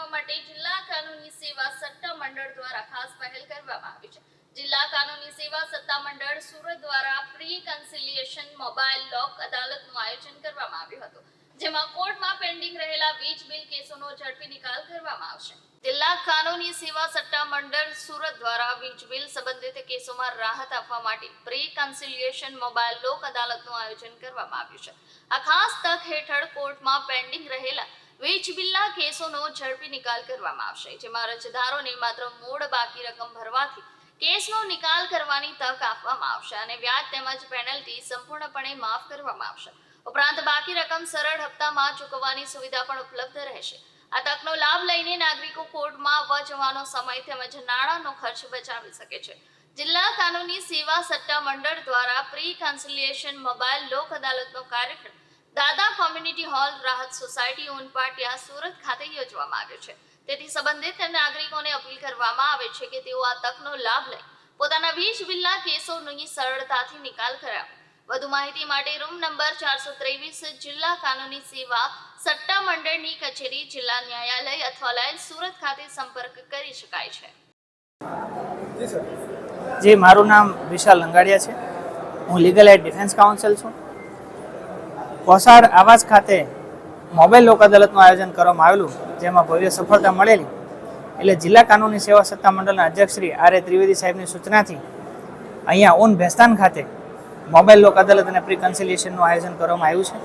કરવા માટે જિલ્લા કાનૂની સેવા સટ્ટા મંડળ દ્વારા ખાસ પહેલ કરવામાં આવી છે। જિલ્લા કાનૂની સેવા સત્તા મંડળ સુરત દ્વારા પ્રી કન્સિલિયેશન મોબાઈલ લોક અદાલતનું આયોજન કરવામાં આવ્યું હતું, જેમાં કોર્ટમાં પેન્ડિંગ રહેલા વીજ બિલ કેસોનો ઝડપી નિકાલ કરવામાં આવશે। જિલ્લા કાનૂની સેવા સટ્ટા મંડળ સુરત દ્વારા વીજ બિલ સંબંધિત કેસોમાં રાહત આપવા માટે પ્રી કન્સિલિયેશન મોબાઈલ લોક અદાલતનું આયોજન કરવામાં આવ્યું છે। આ ખાસ તક હેઠળ કોર્ટમાં પેન્ડિંગ રહેલા વીજ બિલના કેસોનો ઝડપી નિકાલ કરવામાં આવશે, જેમાં અરજદારોને માત્ર મૂળ બાકી રકમ ભરવાથી કેસનો નિકાલ કરવાની તક આપવામાં આવશે અને વ્યાજ તેમજ પેનલ્ટી સંપૂર્ણપણે માફ કરવામાં આવશે। ઉપરાંત બાકી રકમ સરળ હપ્તામાં ચૂકવવાની સુવિધા પણ ઉપલબ્ધ રહેશે। આ તકનો લાભ લઈને નાગરિકો કોર્ટમાં આવવા જવાનો સમય તેમજ નાણાંનો ખર્ચ બચાવી શકે છે। જિલ્લા કાનૂની સેવા સટ્ટા મંડળ દ્વારા પ્રી કન્સિલિયેશન મોબાઈલ લોક અદાલતનો કાર્યક્રમ દાદા કોમ્યુનિટી હોલ રાહત સોસાયટી ઉનપાટિયા સુરત ખાતે યોજવામાં આવ્યો છે। તેથી સંબંધિત નાગરિકોને અપીલ કરવામાં આવે છે કે તેઓ આ તકનો લાભ લઈ પોતાના વીજ બિલના કેસોની સરળતાથી નિકાલ કરાવે। વધુ માહિતી માટે રૂમ નંબર 423 જિલ્લા કાનૂની સેવા સટ્ટા મંડળની કચેરી જિલ્લા ન્યાયાલય અથવા લાઇન સુરત ખાતે સંપર્ક કરી શકાય છે। જી, મારું નામ વિશાલ લંગાડિયા છે। હું લીગલ એડ ડિફેન્સ કાઉન્સિલ છું। કોસાડ આવાસ ખાતે મોબાઈલ લોક અદાલતનું આયોજન કરવામાં આવેલું, જેમાં ભવ્ય સફળતા મળેલી। એટલે જિલ્લા કાનૂની સેવા સત્તા મંડળના અધ્યક્ષ શ્રી આર.એ. ત્રિવેદી સાહેબની સૂચનાથી અહીંયા ઊન ભેસ્તાન ખાતે મોબાઈલ લોક અદાલત અને પ્રી કન્સિલિયેશનનું આયોજન કરવામાં આવ્યું છે।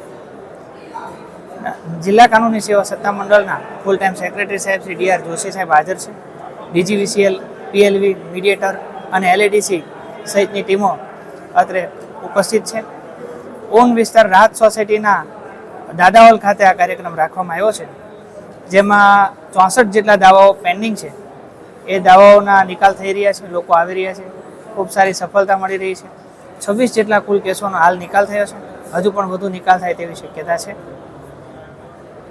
જિલ્લા કાનૂની સેવા સત્તા મંડળના ફૂલ ટાઈમ સેક્રેટરી સાહેબ શ્રી ડી.આર. જોશી સાહેબ હાજર છે। ડીજીવીસીએલ, પીએલવી, મીડિયેટર અને એલએડીસી સહિતની ટીમો અત્રે ઉપસ્થિત છે। ઊન વિસ્તાર રાહત સોસાયટીના દાદાહોલ ખાતે આ કાર્યક્રમ રાખવામાં આવ્યો છે, જેમાં 64 જેટલા દાવાઓ પેન્ડિંગ છે। એ દાવાઓના નિકાલ થઈ રહ્યા છે, લોકો આવી રહ્યા છે, ખૂબ સારી સફળતા મળી રહી છે। 26 જેટલા કુલ કેસોનો હાલ નિકાલ થયો છે, હજુ પણ વધુ નિકાલ થાય તેવી શક્યતા છે।